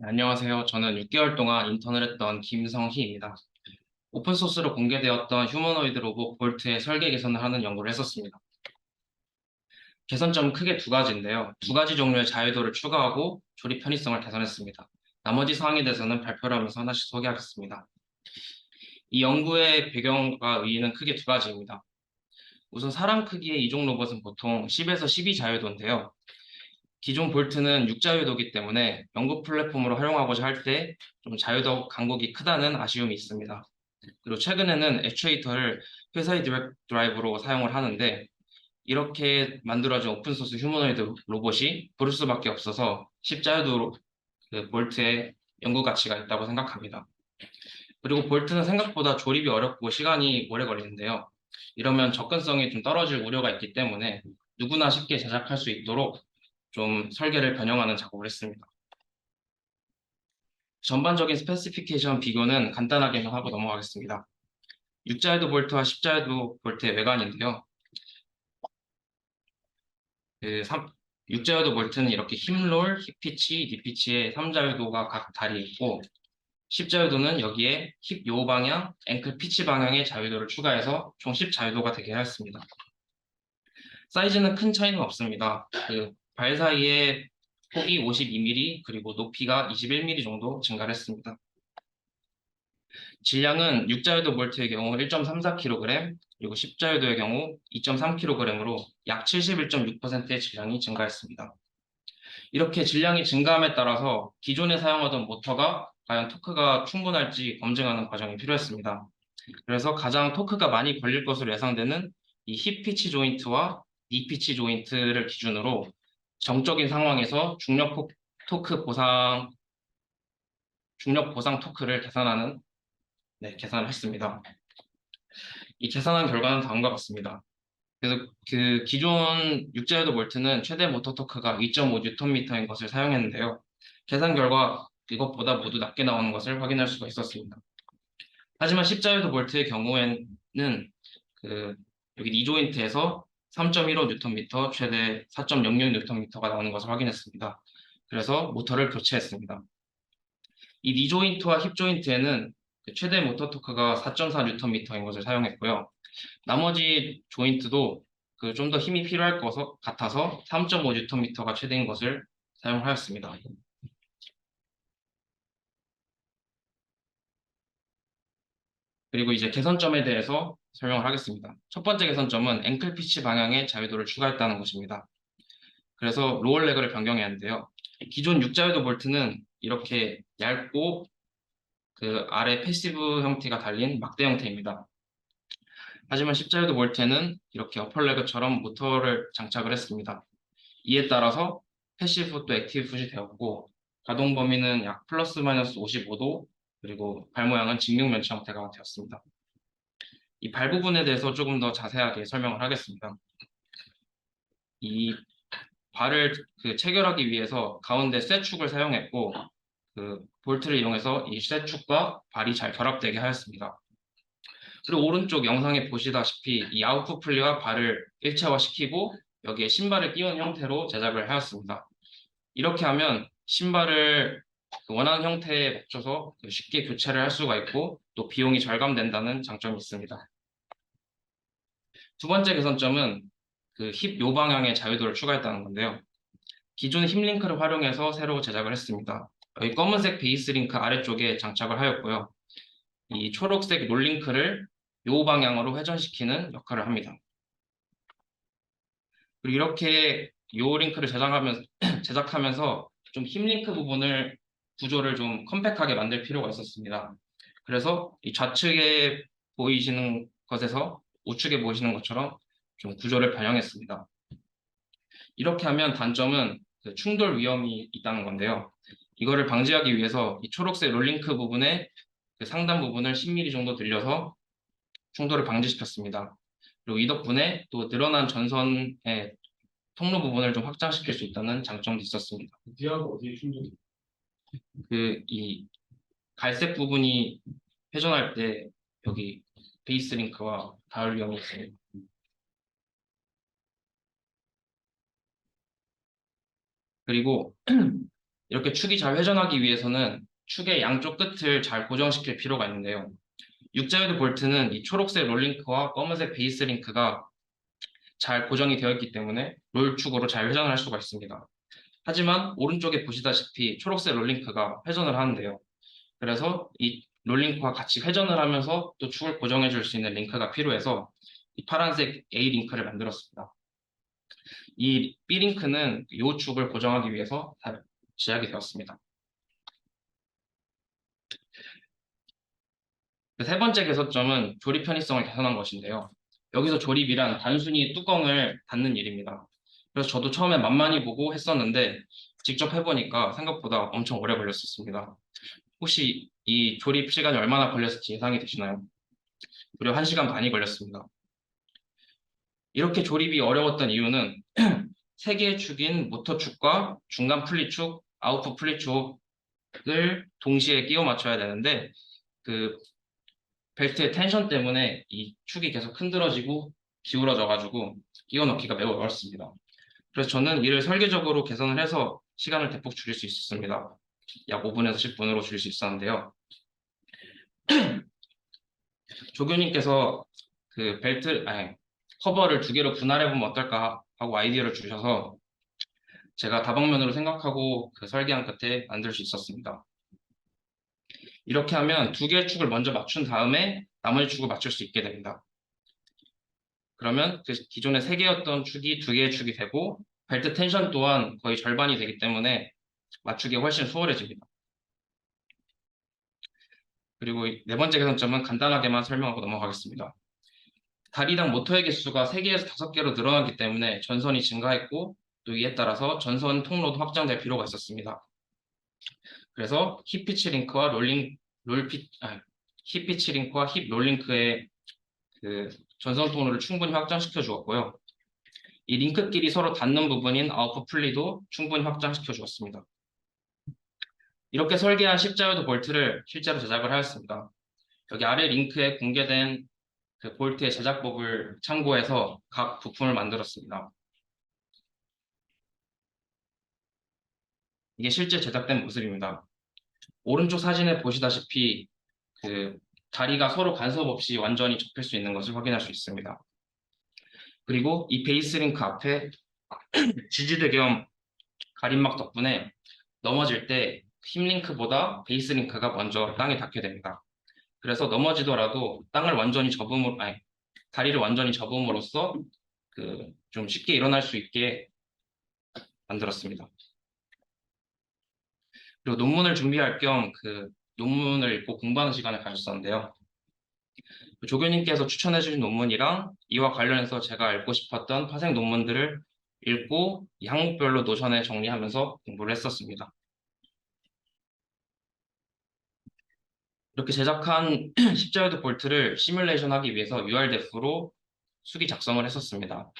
네, 안녕하세요. 저는 6개월 동안 인턴을 했던 김성희입니다. 오픈소스로 공개되었던 휴머노이드 로봇 볼트의 설계 개선을 하는 연구를 했었습니다. 개선점은 크게 두 가지인데요. 두 가지 종류의 자유도를 추가하고 조립 편의성을 개선했습니다. 나머지 사항에 대해서는 발표를 하면서 하나씩 소개하겠습니다. 이 연구의 배경과 의의는 크게 두 가지입니다. 우선 사람 크기의 이종 로봇은 보통 10에서 12 자유도인데요. 기존 볼트는 6자유도이기 때문에 연구 플랫폼으로 활용하고자 할 때 좀 자유도 간극이 크다는 아쉬움이 있습니다. 그리고 최근에는 액추에이터를 회사의 드라이브로 사용을 하는데 이렇게 만들어진 오픈소스 휴머노이드 로봇이 부를 수밖에 없어서 10자유도 볼트의 연구 가치가 있다고 생각합니다. 그리고 볼트는 생각보다 조립이 어렵고 시간이 오래 걸리는데요. 이러면 접근성이 좀 떨어질 우려가 있기 때문에 누구나 쉽게 제작할 수 있도록 좀 설계를 변형하는 작업을 했습니다. 전반적인 스페시피케이션 비교는 간단하게만 하고 넘어가겠습니다. 6자헤드 볼트와 10자헤드 볼트의 외관인데요. 6자헤드 볼트는 이렇게 힙롤, 힙피치, 딥피치의 3자유도가 각 다리 있고 10자유도는 여기에 힙 요 방향, 앵클 피치 방향의 자유도를 추가해서 총 10자유도가 되게 하였습니다. 사이즈는 큰 차이는 없습니다. 발 사이에 폭이 52mm 그리고 높이가 21mm 정도 증가를 했습니다. 질량은 6자유도 볼트의 경우 1.34kg, 그리고 10자유도의 경우 2.3kg으로 약 71.6%의 질량이 증가했습니다. 이렇게 질량이 증가함에 따라서 기존에 사용하던 모터가 과연 토크가 충분할지 검증하는 과정이 필요했습니다. 그래서 가장 토크가 많이 걸릴 것으로 예상되는 이 힙 피치 조인트와 니 피치 조인트를 기준으로 정적인 상황에서 중력 보상 토크를 계산을 했습니다. 이 계산한 결과는 다음과 같습니다. 그래서 그 기존 육자유도 볼트는 최대 모터 토크가 2.5Nm인 것을 사용했는데요. 계산 결과 이것보다 모두 낮게 나오는 것을 확인할 수가 있었습니다. 하지만 십자유도 볼트의 경우에는 여기 2조인트에서 3.15Nm, 최대 4.06Nm가 나오는 것을 확인했습니다. 그래서 모터를 교체했습니다. 이 니조인트와 힙조인트에는 최대 모터 토크가 4.4Nm인 것을 사용했고요. 나머지 조인트도 좀 더 힘이 필요할 것 같아서 3.5Nm가 최대인 것을 사용하였습니다. 그리고 이제 개선점에 대해서 설명을 하겠습니다. 첫 번째 개선점은 앵클 피치 방향의 자유도를 추가했다는 것입니다. 그래서 로어 레그를 변경해야 하는데요. 기존 6자유도 볼트는 이렇게 얇고 아래 패시브 형태가 달린 막대 형태입니다. 하지만 10자유도 볼트에는 이렇게 어퍼레그처럼 모터를 장착을 했습니다. 이에 따라서 패시브 또 액티브 풋이 되었고 가동 범위는 약 플러스 마이너스 55도 그리고 발 모양은 직육면체 형태가 되었습니다. 이 발 부분에 대해서 조금 더 자세하게 설명을 하겠습니다. 이 발을 체결하기 위해서 가운데 쇠축을 사용했고 볼트를 이용해서 이 쇠축과 발이 잘 결합되게 하였습니다. 그리고 오른쪽 영상에 보시다시피 이 아웃풋 플리와 발을 일체화시키고 여기에 신발을 끼운 형태로 제작을 하였습니다. 이렇게 하면 신발을 원하는 형태에 맞춰서 쉽게 교체를 할 수가 있고 또 비용이 절감된다는 장점이 있습니다. 두 번째 개선점은 힙 요 방향의 자유도를 추가했다는 건데요. 기존 힙 링크를 활용해서 새로 제작을 했습니다. 여기 검은색 베이스 링크 아래쪽에 장착을 하였고요. 이 초록색 롤 링크를 요 방향으로 회전시키는 역할을 합니다. 그리고 이렇게 요 링크를 제작하면서 좀 힙 링크 부분을 구조를 좀 컴팩트하게 만들 필요가 있었습니다. 그래서 이 좌측에 보이시는 것에서 우측에 보이시는 것처럼 좀 구조를 변형했습니다. 이렇게 하면 단점은 충돌 위험이 있다는 건데요. 이거를 방지하기 위해서 이 초록색 롤링크 부분의 상단 부분을 10mm 정도 늘려서 충돌을 방지시켰습니다. 그리고 이 덕분에 또 늘어난 전선의 통로 부분을 좀 확장시킬 수 있다는 장점도 있었습니다. 어디하고 어디에 충돌이? 이 갈색 부분이 회전할 때 여기 베이스 링크와 닿을 위험이 있습니다. 그리고 이렇게 축이 잘 회전하기 위해서는 축의 양쪽 끝을 잘 고정시킬 필요가 있는데요. 육자유도 볼트는 이 초록색 롤링크와 검은색 베이스 링크가 잘 고정이 되어 있기 때문에 롤축으로 잘 회전을 할 수가 있습니다. 하지만 오른쪽에 보시다시피 초록색 롤링크가 회전을 하는데요. 그래서 이 롤링크와 같이 회전을 하면서 또 축을 고정해 줄 수 있는 링크가 필요해서 이 파란색 A 링크를 만들었습니다. 이 B 링크는 이 축을 고정하기 위해서 제작이 되었습니다. 세 번째 개선점은 조립 편의성을 개선한 것인데요. 여기서 조립이란 단순히 뚜껑을 닫는 일입니다. 그래서 저도 처음에 만만히 보고 했었는데 직접 해보니까 생각보다 엄청 오래 걸렸었습니다. 혹시 이 조립 시간이 얼마나 걸렸을지 예상이 되시나요? 무려 1시간 반이 걸렸습니다. 이렇게 조립이 어려웠던 이유는 세 개의 축인 모터 축과 중간 풀리축, 아웃풋 풀리축을 동시에 끼워 맞춰야 되는데 그 벨트의 텐션 때문에 이 축이 계속 흔들어지고 기울어져가지고 끼워 넣기가 매우 어렵습니다. 그래서 저는 이를 설계적으로 개선을 해서 시간을 대폭 줄일 수 있었습니다. 약 5분에서 10분으로 줄일 수 있었는데요. 조교님께서 그 커버를 2개로 분할해보면 어떨까 하고 아이디어를 주셔서 제가 다방면으로 생각하고 그 설계한 끝에 만들 수 있었습니다. 이렇게 하면 2개의 축을 먼저 맞춘 다음에 나머지 축을 맞출 수 있게 됩니다. 그러면 그 기존에 3개였던 축이 2개의 축이 되고 벨트 텐션 또한 거의 절반이 되기 때문에 맞추기가 훨씬 수월해집니다. 그리고 네 번째 개선점은 간단하게만 설명하고 넘어가겠습니다. 다리당 모터의 개수가 3개에서 5개로 늘어나기 때문에 전선이 증가했고 또 이에 따라서 전선 통로도 확장될 필요가 있었습니다. 그래서 힙피치 링크와 힙피치 링크와 힙 롤링크의 그 전선 통로를 충분히 확장시켜 주었고요. 이 링크끼리 서로 닿는 부분인 아웃풋 풀리도 충분히 확장시켜 주었습니다. 이렇게 설계한 십자유도 볼트를 실제로 제작을 하였습니다. 여기 아래 링크에 공개된 그 볼트의 제작법을 참고해서 각 부품을 만들었습니다. 이게 실제 제작된 모습입니다. 오른쪽 사진에 보시다시피 그 다리가 서로 간섭 없이 완전히 접힐 수 있는 것을 확인할 수 있습니다. 그리고 이 베이스 링크 앞에 지지대 겸 가림막 덕분에 넘어질 때 힙 링크보다 베이스 링크가 먼저 땅에 닿게 됩니다. 그래서 넘어지더라도 다리를 완전히 접음으로써 좀 쉽게 일어날 수 있게 만들었습니다. 그리고 논문을 준비할 겸 논문을 읽고 공부하는 시간을 가졌었는데요. 조교님께서 추천해 주신 논문이랑 이와 관련해서 제가 읽고 싶었던 파생 논문들을 읽고 이 항목별로 노션에 정리하면서 공부를 했었습니다. 이렇게 제작한 십자유도 볼트를 시뮬레이션 하기 위해서 URDF로 수기 작성을 했었습니다.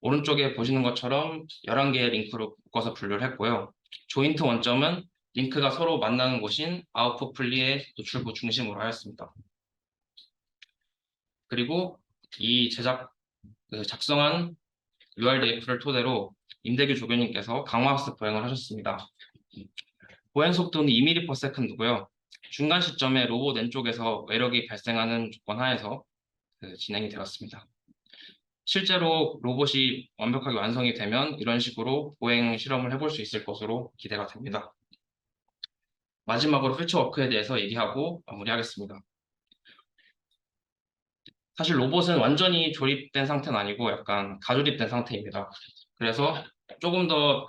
오른쪽에 보시는 것처럼 11개의 링크로 묶어서 분류를 했고요. 조인트 원점은 링크가 서로 만나는 곳인 아웃풋 분리의 노출부 중심으로 하였습니다. 그리고 이 작성한 URDF를 토대로 임대규 조교님께서 강화학습 보행을 하셨습니다. 보행 속도는 2ms/s고요. 중간 시점에 로봇 왼쪽에서 외력이 발생하는 조건 하에서 진행이 되었습니다. 실제로 로봇이 완벽하게 완성이 되면 이런 식으로 보행 실험을 해볼 수 있을 것으로 기대가 됩니다. 마지막으로 퓨처워크에 대해서 얘기하고 마무리하겠습니다. 사실 로봇은 완전히 조립된 상태는 아니고 약간 가조립된 상태입니다. 그래서 조금 더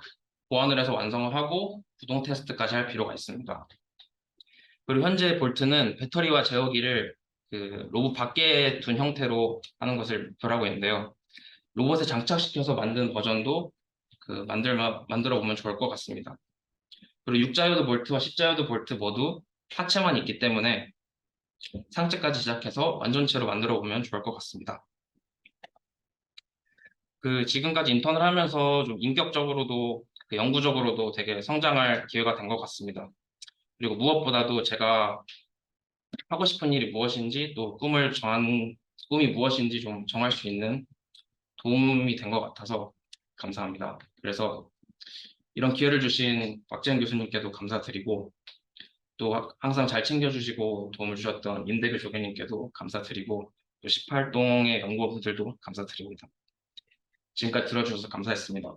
보완을 해서 완성을 하고 구동 테스트까지 할 필요가 있습니다. 그리고 현재 볼트는 배터리와 제어기를 로봇 밖에 둔 형태로 하는 것을 목표로 하고 있는데요. 로봇에 장착시켜서 만든 버전도 만들어 보면 좋을 것 같습니다. 그리고 6자유도 볼트와 10자유도 볼트 모두 하체만 있기 때문에 상체까지 제작해서 완전체로 만들어 보면 좋을 것 같습니다. 지금까지 인턴을 하면서 좀 인격적으로도 연구적으로도 되게 성장할 기회가 된 것 같습니다. 그리고 무엇보다도 제가 하고 싶은 일이 무엇인지 또 꿈이 무엇인지 좀 정할 수 있는 도움이 된 것 같아서 감사합니다. 그래서 이런 기회를 주신 곽재현 교수님께도 감사드리고 또 항상 잘 챙겨주시고 도움을 주셨던 임대규 조교님께도 감사드리고 또 18동의 연구원분들도 감사드립니다. 지금까지 들어주셔서 감사했습니다.